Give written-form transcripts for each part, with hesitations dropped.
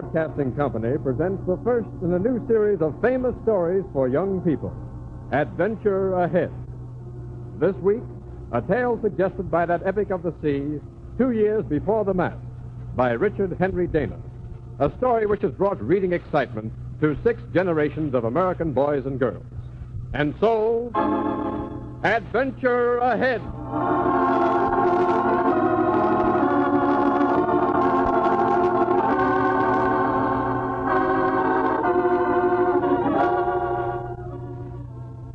Broadcasting Company presents the first in a new series of famous stories for young people, Adventure Ahead. This week, a tale suggested by that epic of the sea, 2 years before the Mast, by Richard Henry Dana. A story which has brought reading excitement to 6 generations of American boys and girls. And so, Adventure Ahead!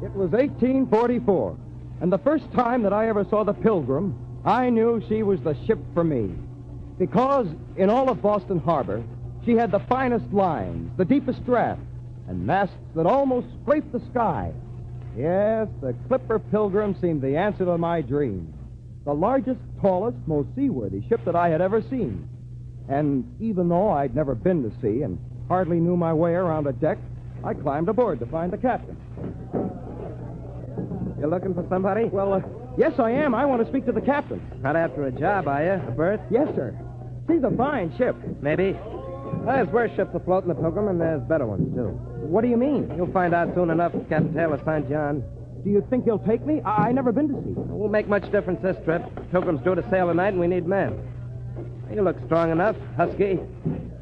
It was 1844, and the first time that I ever saw the Pilgrim, I knew she was the ship for me. Because in all of Boston Harbor, she had the finest lines, the deepest draft, and masts that almost scraped the sky. Yes, the Clipper Pilgrim seemed the answer to my dream. The largest, tallest, most seaworthy ship that I had ever seen. And even though I'd never been to sea and hardly knew my way around a deck, I climbed aboard to find the captain. You looking for somebody? Well, yes, I am. I want to speak to the captain. Not after a job, are you? A berth? Yes, sir. She's a fine ship. Maybe. There's worse ships afloat in the Pilgrim, and there's better ones, too. What do you mean? You'll find out soon enough if Captain Taylor signed you on. Do you think he'll take me? I never been to sea. It won't make much difference this trip. Pilgrim's due to sail tonight, and we need men. You look strong enough, husky.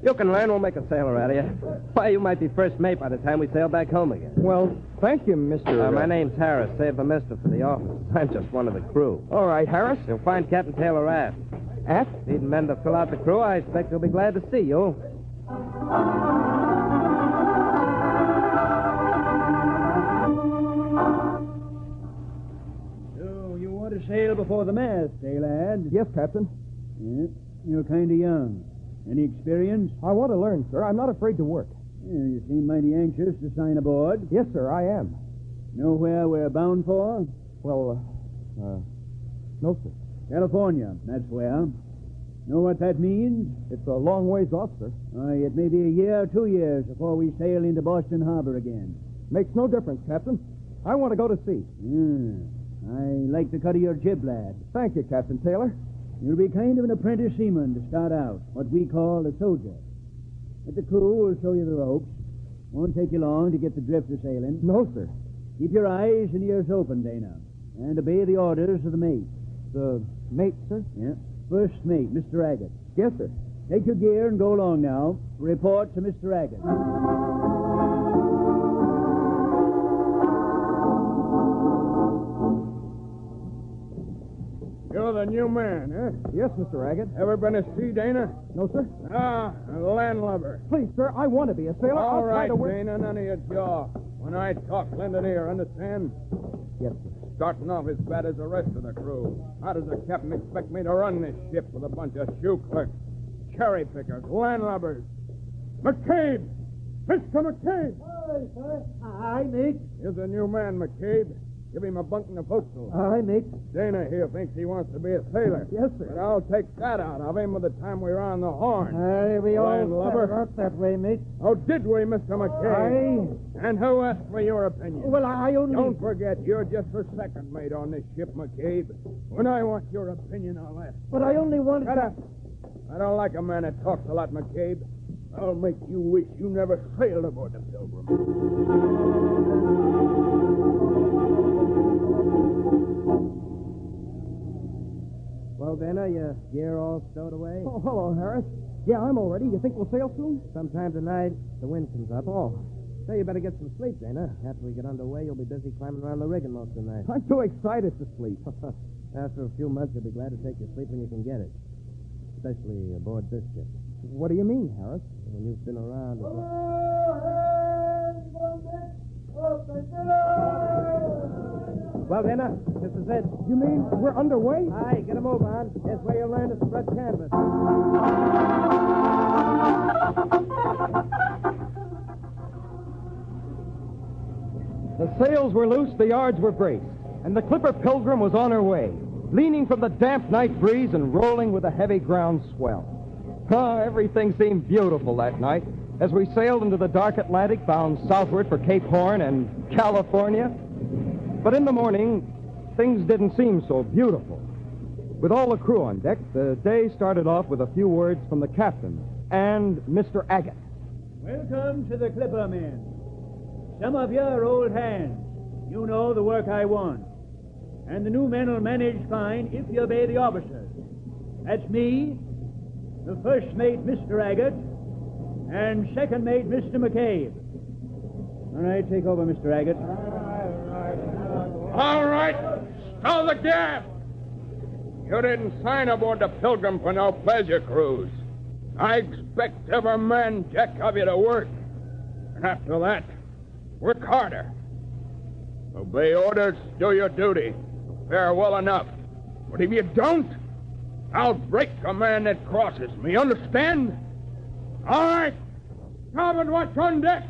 You can learn, we'll make a sailor out of you. Why, you might be first mate by the time we sail back home again. Well, thank you, Mr. My name's Harris. Save the mister for the office. I'm just one of the crew. All right, Harris. You'll find Captain Taylor aft. Aft? Needing men to fill out the crew, I expect he'll be glad to see you. So, you want to sail before the mast, eh, lad? Yes, Captain. Yeah, you're kind of young. Any experience? I want to learn, sir. I'm not afraid to work. Yeah, you seem mighty anxious to sign aboard. Yes, sir, I am. Know where we're bound for? Well, no, sir. California, that's where. Know what that means? It's a long ways off, sir. It may be a year or 2 years before we sail into Boston Harbor again. Makes no difference, Captain. I want to go to sea. I like the cut of your jib, lad. Thank you, Captain Taylor. You'll be kind of an apprentice seaman to start out, what we call a soldier. But the crew will show you the ropes. Won't take you long to get the drift of sailing. No, sir. Keep your eyes and ears open, Dana, and obey the orders of the mate. The mate, sir? Yeah. First mate, Mr. Agate. Yes, sir. Take your gear and go along now. Report to Mr. Agate. You're the new man, huh? Yes, Mr. Agate. Ever been to sea, Dana? No, sir. Ah, a landlubber. Please, sir, I want to be a sailor. All I'll try right, to work. Dana, none of your jaw. When I talk, lend an ear, understand? Yes, sir. Starting off as bad as the rest of the crew. How does the captain expect me to run this ship with a bunch of shoe clerks, cherry pickers, landlubbers? McCabe! Mr. McCabe! Aye, sir. Aye, mate. Here's a new man, McCabe. Give him a bunk in the forecastle. Aye, mate. Dana here thinks he wants to be a sailor. Yes, sir. But I'll take that out of him by the time we're on the horn. Aye, we all Landlubber. started out that way, mate. Oh, did we, Mr. McCabe? And who asked for your opinion? Well, I only... Don't forget, you're just the second mate on this ship, McCabe. When I want your opinion, I'll ask. But I only wanted... Shut up. I don't like a man that talks a lot, McCabe. I'll make you wish you never sailed aboard the Pilgrim. Well, Dana, your gear all stowed away? Oh, hello, Harris. Yeah, I'm all ready. You think we'll sail soon? Sometime tonight, the wind comes up. Oh. So you better get some sleep, Dana. After we get underway, you'll be busy climbing around the rigging most of the night. I'm too excited to sleep. After a few months, you'll be glad to take your sleep when you can get it. Especially aboard this ship. What do you mean, Harris? When you've been around... Well, Dana, this is it. You mean we're underway? Aye, get a move on. This way you'll learn to spread canvas. The sails were loose, the yards were braced, and the Clipper Pilgrim was on her way, leaning from the damp night breeze and rolling with a heavy ground swell. Everything seemed beautiful that night as we sailed into the dark Atlantic, bound southward for Cape Horn and California. But in the morning, things didn't seem so beautiful. With all the crew on deck, the day started off with a few words from the captain and Mr. Agate. Welcome to the Clipper Men. Some of you are old hands. You know the work I want. And the new men will manage fine if you obey the officers. That's me, the first mate, Mr. Agate, and second mate, Mr. McCabe. All right, take over, Mr. Agate. All right. Stow the gap. You didn't sign aboard the Pilgrim for no pleasure cruise. I expect every man jack of you to work. And after that, work harder. Obey orders, do your duty. Fare well enough. But if you don't, I'll break a man that crosses me. Understand? All right. Starboard watch on deck.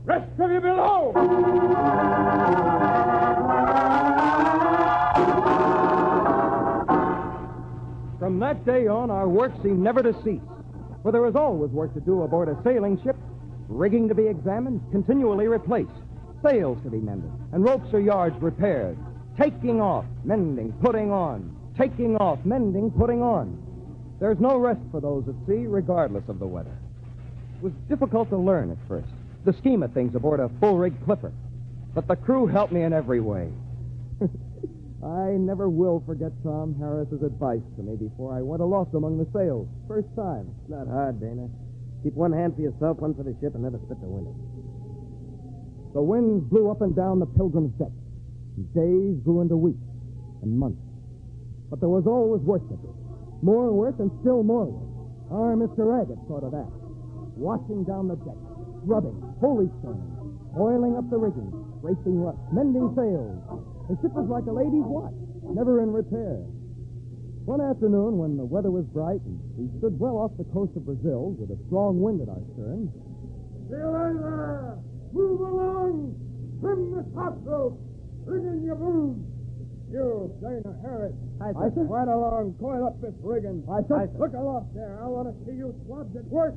Rest of you below. From that day on, our work seemed never to cease. For there was always work to do aboard a sailing ship, rigging to be examined, continually replaced, sails to be mended, and ropes or yards repaired, taking off, mending, putting on, taking off, mending, putting on. There's no rest for those at sea, regardless of the weather. It was difficult to learn at first, the scheme of things aboard a full-rigged clipper. But the crew helped me in every way. I never will forget Tom Harris's advice to me before I went aloft among the sails. First time. It's not hard, Dana. Keep one hand for yourself, one for the ship, and never spit the wind. The winds blew up and down the Pilgrim's deck. Days grew into weeks and months. But there was always work to do. More work and still more work. Our Mr. Agate saw to that. Washing down the deck, scrubbing, holy turning, oiling up the rigging, bracing rust, mending sails. The ship was like a lady's watch, never in repair. One afternoon, when the weather was bright and we stood well off the coast of Brazil with a strong wind at our stern. Sailor there! Move along! Trim the topsail! Rigging your boom! You, Dana Harris. Aye, sir. Right along. Coil up this rigging. Aye, sir. Look aloft there. I want to see you swabs at work.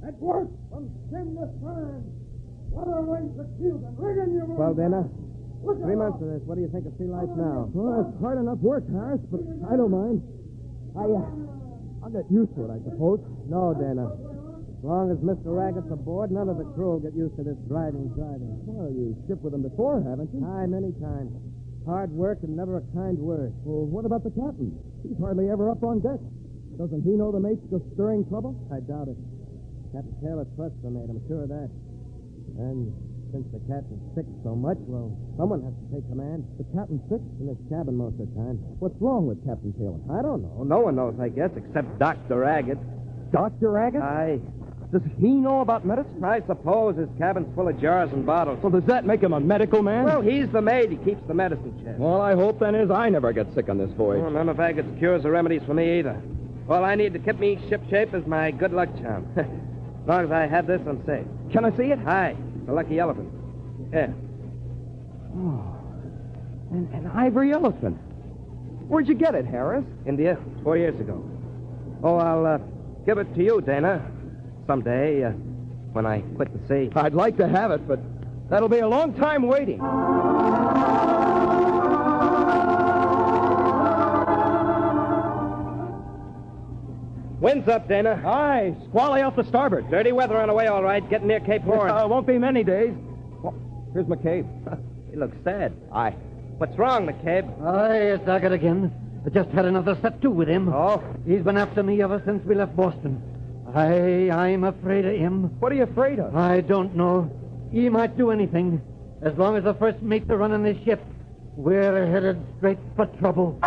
At work from stem to stern. Water wings the keel and rigging your boom. Well, Dana, Look 3 months aloft. of this. What do you think of sea life now? Well, it's hard enough work, Harris, but I don't mind. I'll get used to it, I suppose. No, Dana. As long as Mr. Agate's aboard, none of the crew will get used to this driving. Well, you shipped with him before, haven't you? Aye, many times. Hard work and never a kind word. Well, what about the captain? He's hardly ever up on deck. Doesn't he know the mate's just stirring trouble? I doubt it. Captain Taylor trusts the mate, I'm sure of that. And since the captain's sick so much, well, someone has to take command. The captain's sick? In his cabin most of the time. What's wrong with Captain Taylor? I don't know. No one knows, I guess, except Dr. Agate. Dr. Agate? Aye. Does he know about medicine? I suppose his cabin's full of jars and bottles. Well, does that make him a medical man? Well, he's the maid. He keeps the medicine chest. All I hope then is I never get sick on this voyage. Well, none of Agate's cures or remedies for me either. All I need to keep me shipshape is my good luck charm. As long as I have this, I'm safe. Can I see it? Aye. It's a lucky elephant. Yeah. Oh, an ivory elephant. Where'd you get it, Harris? India, 4 years ago. Oh, I'll give it to you, Dana. Someday, when I quit the sea. I'd like to have it, but that'll be a long time waiting. Wind's up, Dana. Aye, squally off the starboard. Dirty weather on the way, all right. Getting near Cape Horn. Won't be many days. Oh, here's McCabe. He looks sad. Aye. What's wrong, McCabe? Aye, it's Agate again. I just had another set to with him. Oh? He's been after me ever since we left Boston. I'm afraid of him. What are you afraid of? I don't know. He might do anything. As long as the first mate's are running this ship, we're headed straight for trouble.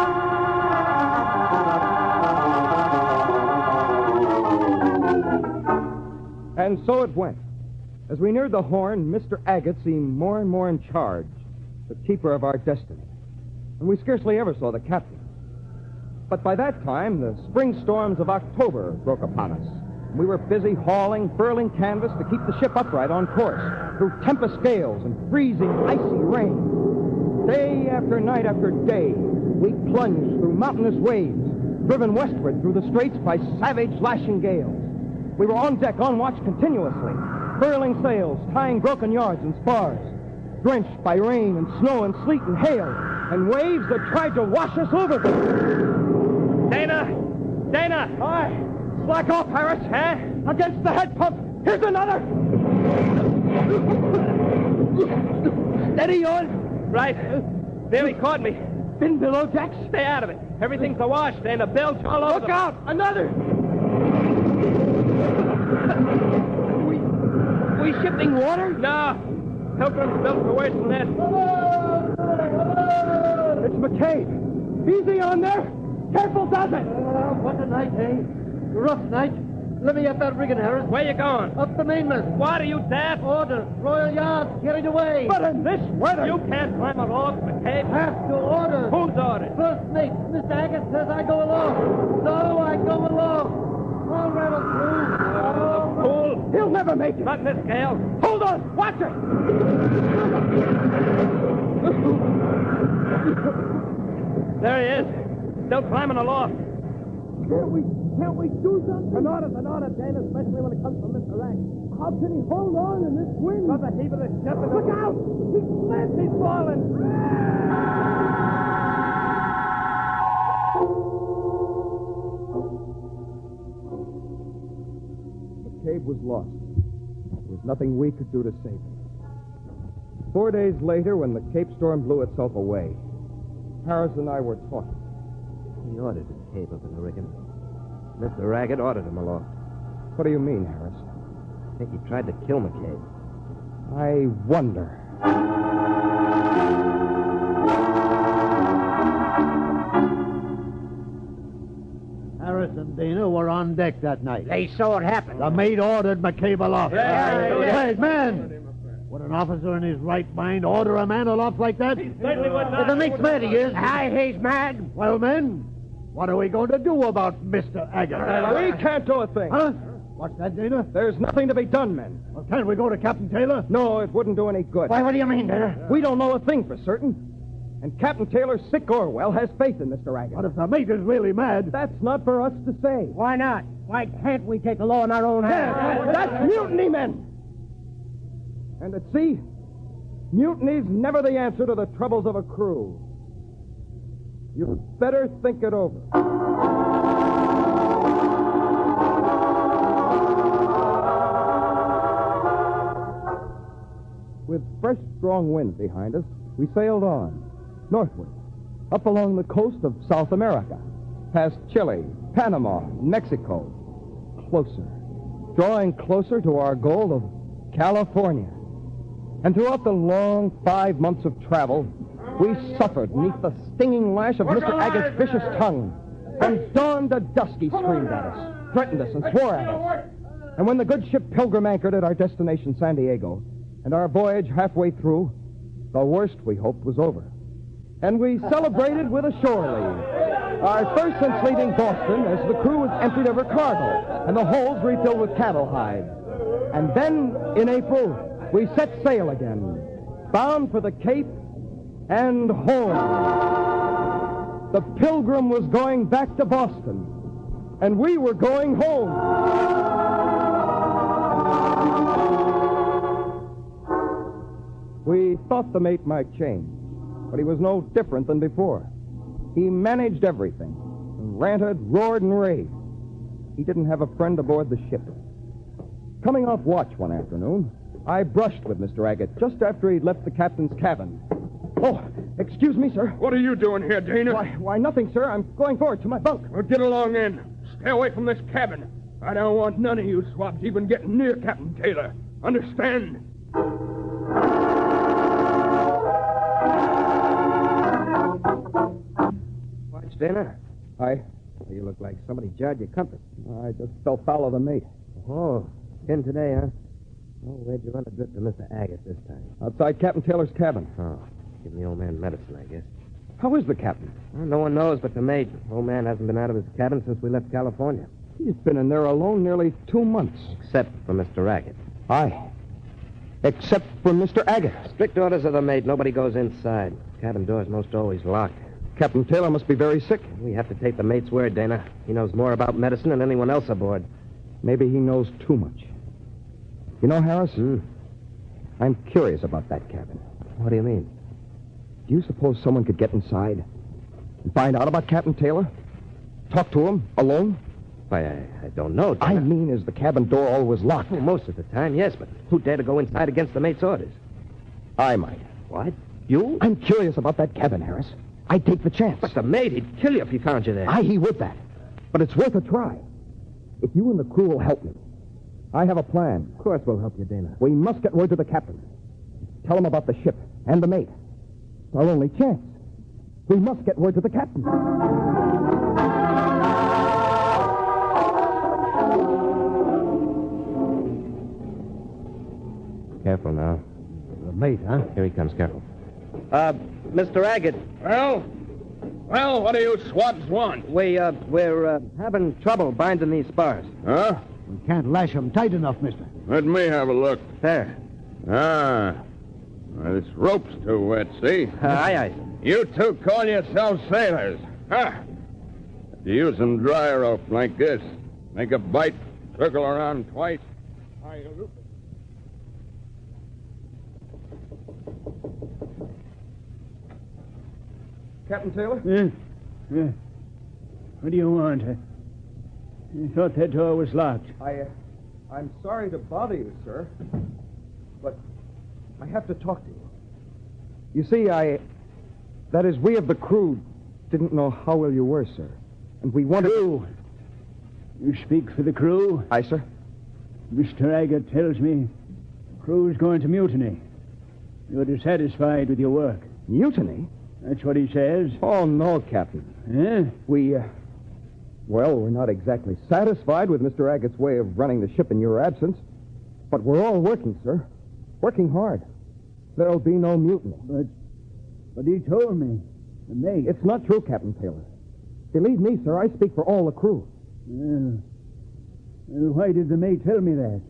And so it went. As we neared the Horn, Mr. Agate seemed more and more in charge, the keeper of our destiny. And we scarcely ever saw the captain. But by that time, the spring storms of October broke upon us. We were busy hauling, furling canvas to keep the ship upright on course through tempest gales and freezing, icy rain. Day after night after day, we plunged through mountainous waves, driven westward through the straits by savage, lashing gales. We were on deck, on watch continuously, furling sails, tying broken yards and spars, drenched by rain and snow and sleet and hail, and waves that tried to wash us overboard. Dana! Dana! Aye. Slack off, Harris, huh? Against the head pump. Here's another. Steady on. Right. There he caught me. Spin below, Jack. Stay out of it. Everything's awash, Dana. Bilge all over. Look out! Another. We shifting water? No. Pilgrim's built for worse than that. It's McCabe. Easy on there. Careful, does it? What a night, eh? Rough night. Let me up that rigging, Harris. Where you going? Up the mainmast. What are you, daft? Order. Royal Yard. Carried away. But in this weather. You can't climb aloft, McCabe. Have to order. Who's ordered? First mate, Mr. Agate says I go along. So I go along. All right, through. Fool. He'll never make it. Not in this gale. Hold on. Watch it. There he is. Still climbing aloft. Can't we do something? An order's an order, Dana, especially when it comes from Mr. Rack. How can he hold on in this wind? Brother, heave of the ship. Look out! He's slipped. He's falling. McCabe was lost. There was nothing we could do to save him. 4 days later, when the Cape Storm blew itself away, Harris and I were talking. He ordered McCabe up in the rigging. Mr. Raggett ordered him aloft. What do you mean, Harris? I think he tried to kill McCabe. I wonder. Harris and Dana were on deck that night. They saw it happen. The mate ordered McCabe aloft. Yeah. Hey, man! Would an officer in his right mind order a man aloft like that? Certainly would not. If the mate's mad, he is. Aye, he's mad. Well, men, what are we going to do about Mr. Agate? We can't do a thing. Huh? What's that, Dana? There's nothing to be done, men. Well, can't we go to Captain Taylor? No, it wouldn't do any good. Why, what do you mean, Dana? We don't know a thing for certain. And Captain Taylor, sick or well, has faith in Mr. Agate. But if the mate is really mad... That's not for us to say. Why not? Why can't we take the law in our own hands? That's mutiny, men. And at sea, mutiny's never the answer to the troubles of a crew. You'd better think it over. With fresh, strong winds behind us, we sailed on, northward, up along the coast of South America, past Chile, Panama, Mexico, closer, drawing closer to our goal of California. And throughout the long 5 months of travel, we suffered beneath the stinging lash of Mr. Agate's vicious tongue. From dawn to dusk, he screamed at us, threatened us, and swore at us. And when the good ship Pilgrim anchored at our destination, San Diego, and our voyage halfway through, the worst, we hoped, was over. And we celebrated with a shore leave. Our first since leaving Boston, as the crew was emptied of her cargo, and the holds refilled with cattle hides. And then, in April, we set sail again, bound for the Cape and home. The Pilgrim was going back to Boston, and we were going home. We thought the mate might change, but he was no different than before. He managed everything, and ranted, roared, and raved. He didn't have a friend aboard the ship. Coming off watch one afternoon, I brushed with Mr. Agate just after he'd left the captain's cabin. Oh, excuse me, sir. What are you doing here, Dana? Why, nothing, sir. I'm going forward to my bunk. Well, get along in. Stay away from this cabin. I don't want none of you swabs even getting near Captain Taylor. Understand? Watch, Dana. You look like somebody jarred your compass. I just fell foul of the mate. Oh, in today, huh? Oh, where'd you run adrift to Mr. Agate this time? Outside Captain Taylor's cabin. Oh, giving the old man medicine, I guess. How is the captain? Well, no one knows but the mate. Old man hasn't been out of his cabin since we left California. He's been in there alone nearly 2 months. Except for Mr. Agate. Aye. Except for Mr. Agate. Strict orders of the mate. Nobody goes inside. Cabin door's most always locked. Captain Taylor must be very sick. We have to take the mate's word, Dana. He knows more about medicine than anyone else aboard. Maybe he knows too much. You know, Harris, I'm curious about that cabin. What do you mean? Do you suppose someone could get inside and find out about Captain Taylor? Talk to him alone? Why, I don't know, I Dana. mean, is the cabin door always locked? Well, most of the time, yes, but who dare to go inside against the mate's orders? I might. What? You? I'm curious about that cabin, Harris. I'd take the chance. But the mate, he'd kill you if he found you there. He would that. But it's worth a try. If you and the crew will help me, I have a plan. Of course we'll help you, Dana. We must get word to the captain. Tell him about the ship and the mate. It's our only chance. We must get word to the captain. Careful now. The mate, huh? Here he comes, careful. Mr. Agate. Well, what do you swabs want? We're having trouble binding these spars. Huh? We can't lash them tight enough, mister. Let me have a look. There. Ah. Well, this rope's too wet, see? Aye. You two call yourselves sailors. Huh? You use some dry rope like this. Make a bight, circle around twice. Captain Taylor? Yeah. What do you want? I thought that door was locked. I'm sorry to bother you, sir, but I have to talk to you. You see, that is, we of the crew didn't know how ill you were, sir. And we wanted... Crew? You speak for the crew? Aye, sir. Mr. Agate tells me the crew's going to mutiny. You're dissatisfied with your work. Mutiny? That's what he says. Oh, no, Captain. Eh? Well, we're not exactly satisfied with Mr. Agate's way of running the ship in your absence. But we're all working, sir. Working hard. There'll be no mutiny. But he told me. The mate. It's not true, Captain Taylor. Believe me, sir, I speak for all the crew. Well, why did the mate tell me that?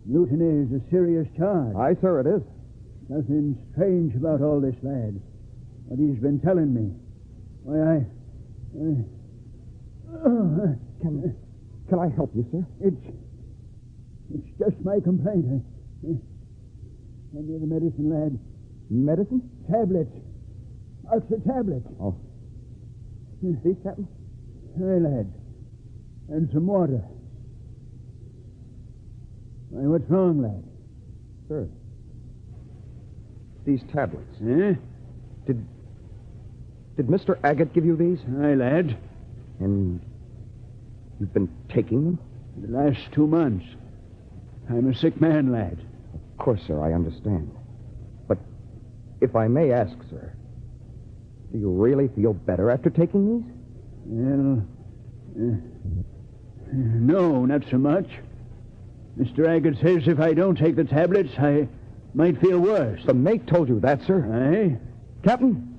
Mutiny is a serious charge. Aye, sir, it is. Nothing strange about all this, lad. What he's been telling me. Why, Can I help you, sir? It's just my complaint. Hand me the medicine, lad. Medicine? Tablets. Oxford tablets. Oh. These, Captain? Aye, lad. And some water. Why, what's wrong, lad? Sir. These tablets. Eh? Did Mr. Agate give you these? Aye, lad. And you've been taking them? For the last 2 months. I'm a sick man, lad. Of course, sir, I understand. But if I may ask, sir, do you really feel better after taking these? Well, no, not so much. Mr. Agate says if I don't take the tablets, I might feel worse. The mate told you that, sir. Aye? Captain,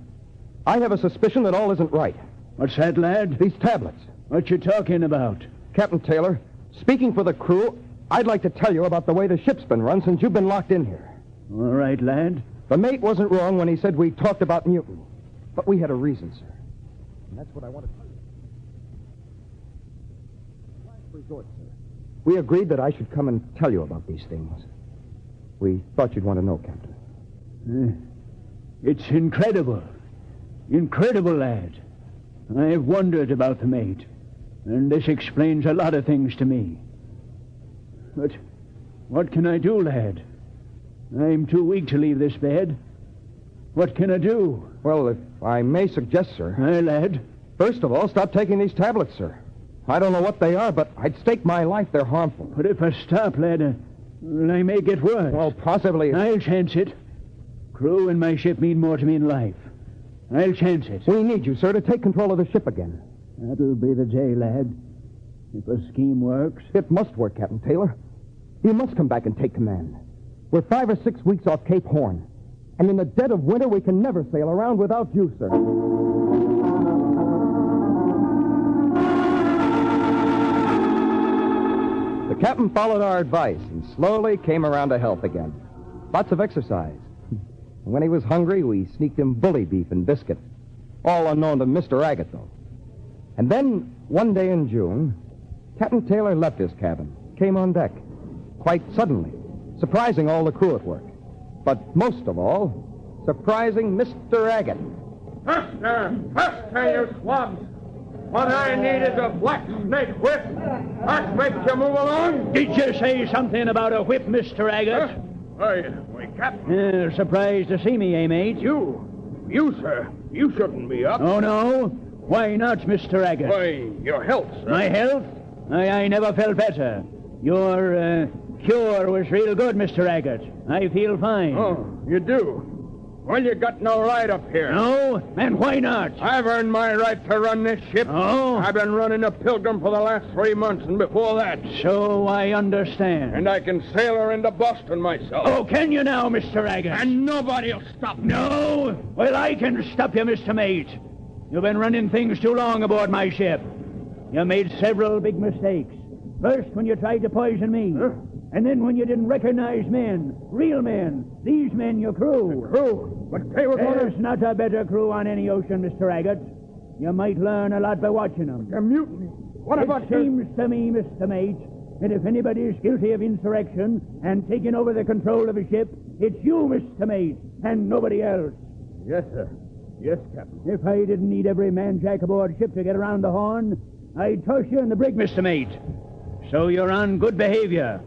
I have a suspicion that all isn't right. What's that, lad? These tablets. What you talking about? Captain Taylor, speaking for the crew, I'd like to tell you about the way the ship's been run since you've been locked in here. All right, lad. The mate wasn't wrong when he said we talked about mutiny. But we had a reason, sir. And that's what I want to tell you. Last resort, sir. We agreed that I should come and tell you about these things. We thought you'd want to know, Captain. It's incredible. Incredible, lad. I've wondered about the mate. And this explains a lot of things to me. But what can I do, lad? I'm too weak to leave this bed. What can I do? Well, if I may suggest, sir. Aye, lad. First of all, stop taking these tablets, sir. I don't know what they are, but I'd stake my life they're harmful. But if I stop, lad, I may get worse. Well, possibly... I'll chance it. Crew and my ship mean more to me in life. I'll chance it. We need you, sir, to take control of the ship again. That'll be the day, lad. If a scheme works. It must work, Captain Taylor. You must come back and take command. We're 5 or 6 weeks off Cape Horn. And in the dead of winter, we can never sail around without you, sir. The captain followed our advice and slowly came around to health again. Lots of exercise. And when he was hungry, we sneaked him bully beef and biscuit. All unknown to Mr. Agate, though. And then, one day in June, Captain Taylor left his cabin, came on deck, quite suddenly, surprising all the crew at work. But most of all, surprising Mr. Agate. Faster, you swabs! What I need is a black snake whip. That makes you move along. Did you say something about a whip, Mr. Agate? Why, Captain. Surprised to see me, eh, mate? You, sir. You shouldn't be up. Oh, no? Why not, Mr. Agate? Why, your health, sir. My health? I never felt better. Your cure was real good, Mr. Agate. I feel fine. Oh, you do? Well, you got no right up here. No? And why not? I've earned my right to run this ship. Oh? I've been running a Pilgrim for the last 3 months, and before that. So I understand. And I can sail her into Boston myself. Oh, can you now, Mr. Agate? And nobody'll stop me. No? Well, I can stop you, Mr. Mate. You've been running things too long aboard my ship. You made several big mistakes. First, when you tried to poison me. Huh? And then when you didn't recognize men, real men, these men, your crew. Crew? But they were There's not a better crew on any ocean, Mr. Agate. You might learn a lot by watching them. a mutiny. What about It seems to me, Mr. Mate, that if anybody is guilty of insurrection and taking over the control of a ship, it's you, Mr. Mate, and nobody else. Yes, sir. Yes, Captain. If I didn't need every man jack aboard ship to get around the horn, I'd toss you in the brig, Mr. Mate. So you're on good behavior.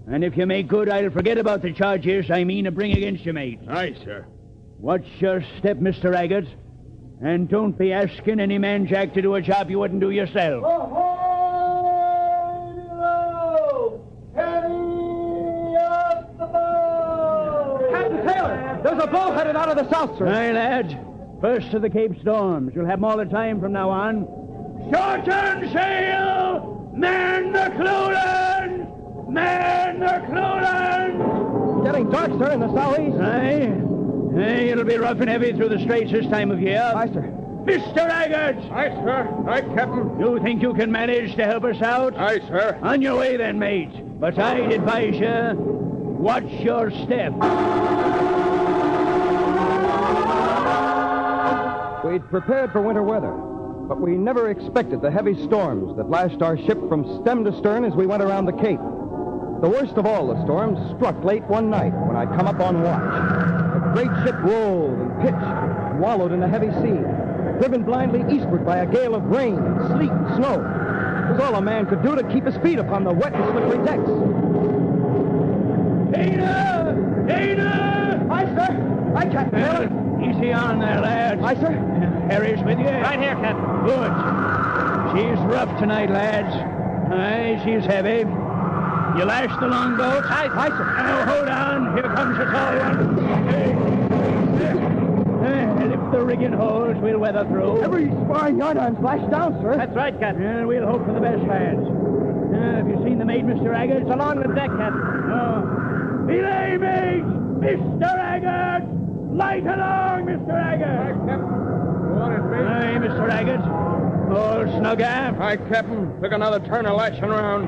And if you make good, I'll forget about the charges I mean to bring against you, mate. Aye, sir. Watch your step, Mr. Agate. And don't be asking any man jack to do a job you wouldn't do yourself. Captain Taylor, there's a blow headed out of the south, sir. Aye, lad. First to the Cape Storms. You'll have them all the time from now on. Shorten sail! Man the clothing! Man the clothing! Getting dark, sir, in the southeast. Aye, it'll be rough and heavy through the straits this time of year. Aye, sir. Mr. Agate! Aye, sir. Aye, Captain. You think you can manage to help us out? Aye, sir. On your way then, mate. But I'd advise you, watch your step. We'd prepared for winter weather, but we never expected the heavy storms that lashed our ship from stem to stern as we went around the Cape. The worst of all the storms struck late one night when I'd come up on watch. The great ship rolled and pitched and wallowed in the heavy sea, driven blindly eastward by a gale of rain, sleet, and snow. It was all a man could do to keep his feet upon the wet and slippery decks. Dana! Dana! Aye, sir. Aye, Captain Taylor. Easy on there, lads. Aye, sir. Harry's with you? Right here, Captain. Good. She's rough tonight, lads. Aye, she's heavy. You lashed the longboat? Aye, sir. Now, hold on. Here comes the tall one. Lift the rigging holes. We'll weather through. Every sparring yardarm's lashed down, sir. That's right, Captain. And we'll hope for the best, lads. Have you seen the mate, Mr. Agate? It's along the deck, Captain. Oh. Belay, mate! Mr. Agate! Light along, Mr. Agate! Captain. Go on it, mate. Aye, Mr. Agate. All snug aft. Aye, Captain. Took another turn of lashing around.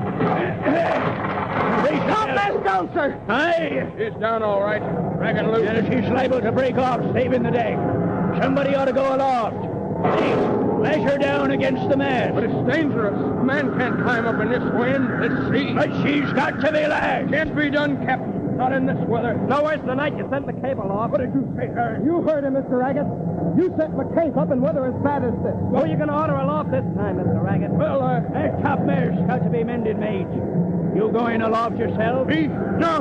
Topmast down, sir. Aye. She's down all right. Dragging loose. And she's liable to break off, saving the deck. Somebody ought to go aloft. Hey, lash her down against the mast. But it's dangerous. A man can't climb up in this wind, this sea. But she's got to be lashed. Can't be done, Captain. Not in this weather. No worse than the night you sent the cable off. What did you say, Harry? You heard him, Mr. Agate. You sent McCabe up in weather as bad as this. Oh, you're going to order aloft this time, Mr. Raggett. Well, That topmast's got to be mended, mate. You going aloft yourself? me? No.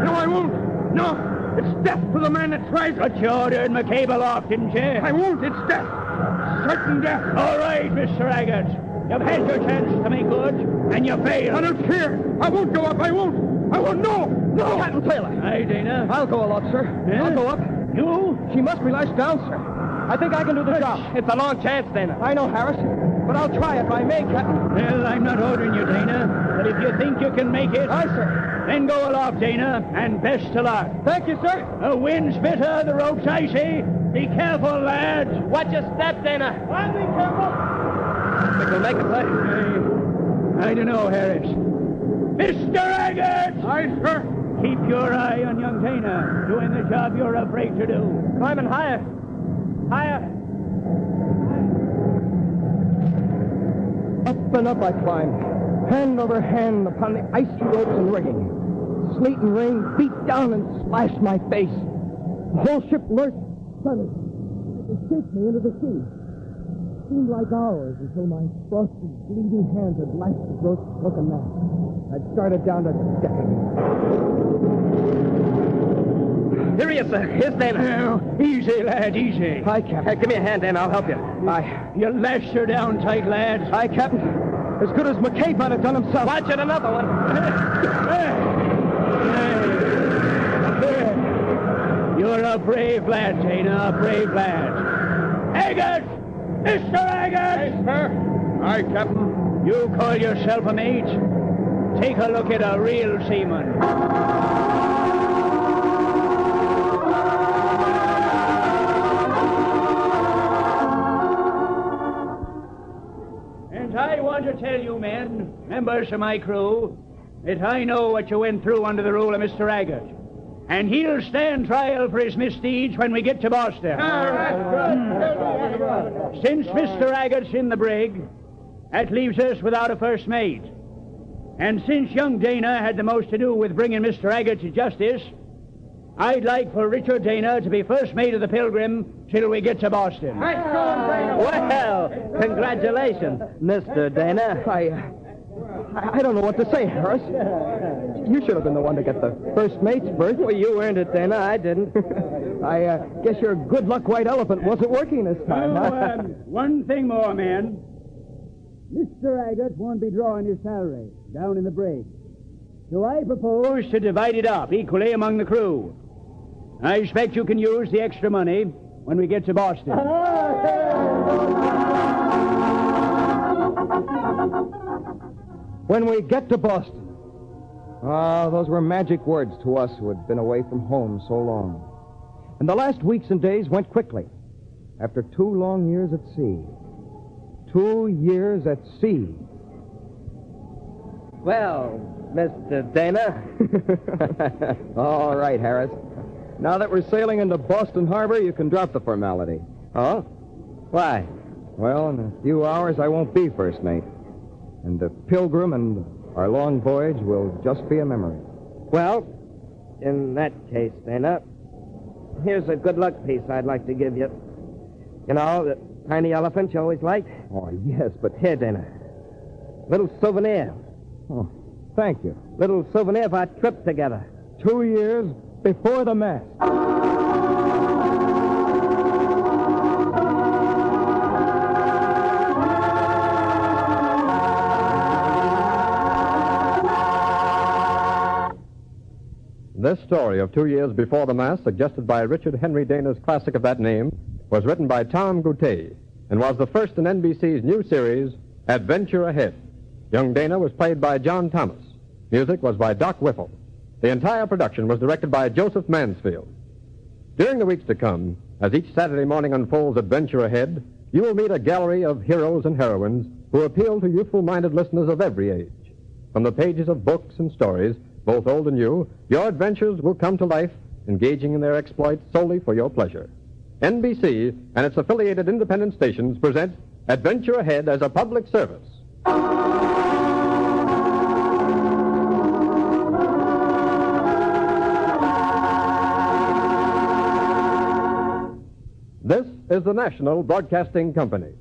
No, I won't. No. It's death for the man that tries it. But you ordered McCabe aloft, didn't you? I won't. It's death. Certain death. All right, Mr. Agate. You've had your chance to make good, and you failed. I don't care. I won't go up. I won't. I won't. No. No. Captain Taylor. Aye, Dana. I'll go aloft, sir. Yeah? I'll go up. You? She must be lashed down, sir. I think I can do the job. It's a long chance, Dana. I know, Harris, but I'll try if I may, Captain. Well, I'm not ordering you, Dana. But if you think you can make it, Aye, sir. then go aloft, Dana, and best of luck. Thank you, sir. The wind's bitter, the rope's icy. Be careful, lads. Watch your step, Dana. I'll be careful. Think we'll make it, sir? I don't know, Harris. Mr. Agate! Aye, sir. Keep your eye on young Dana, doing the job you're afraid to do. Climbing higher. Higher. Up and up I climbed, hand over hand upon the icy ropes and rigging. Sleet and rain beat down and splashed my face. The whole ship lurched, sunny. It shaped me into the sea. seemed like hours until my frosted, bleeding hands had lashed the broken mast. I'd started down the deck again. Here he is, sir. Here's Dana. Easy, lad, easy. Hi, Captain. Give me a hand, Dana. I'll help you. You lashed her down tight, lad. Hi, Captain. As good as McCabe might have done himself. Watch it, another one. You're a brave lad, Dana, a brave lad. Agate! Mr. Agate! Yes, sir. Aye, Captain. You call yourself a mate? Take a look at a real seaman. And I want to tell you, men, members of my crew, that I know what you went through under the rule of Mr. Agate. And he'll stand trial for his misdeeds when we get to Boston. Since Mr. Agate's in the brig, that leaves us without a first mate. And since young Dana had the most to do with bringing Mr. Agate to justice, I'd like for Richard Dana to be first mate of the Pilgrim till we get to Boston. Well, congratulations, Mr. Dana. I don't know what to say, Harris. You should have been the one to get the first mate's berth. Well, you earned it, Dana. I didn't. I guess your good luck white elephant wasn't working this time. One thing more, men. Mr. Agate won't be drawing his salary down in the brig. So I propose to divide it up equally among the crew. I expect you can use the extra money when we get to Boston. When we get to Boston. Those were magic words to us who had been away from home so long. And the last weeks and days went quickly. After 2 long years at sea. 2 years at sea. Well, Mr. Dana. All right, Harris. Now that we're sailing into Boston Harbor, you can drop the formality. Oh? Why? Well, in a few hours, I won't be first mate. And the Pilgrim and our long voyage will just be a memory. Well, in that case, Dana, here's a good luck piece I'd like to give you. You know, the tiny elephant you always liked? Oh, yes, but... Here, Dana. Little souvenir. Oh, thank you. Little souvenir of our trip together. 2 years before the mast. This story of 2 years before the mast, suggested by Richard Henry Dana's classic of that name, was written by Tom Goutet and was the first in NBC's new series, Adventure Ahead. Young Dana was played by John Thomas. Music was by Doc Whipple. The entire production was directed by Joseph Mansfield. During the weeks to come, as each Saturday morning unfolds Adventure Ahead, you will meet a gallery of heroes and heroines who appeal to youthful-minded listeners of every age. From the pages of books and stories, both old and new, your adventures will come to life, engaging in their exploits solely for your pleasure. NBC and its affiliated independent stations present Adventure Ahead as a public service. This is the National Broadcasting Company.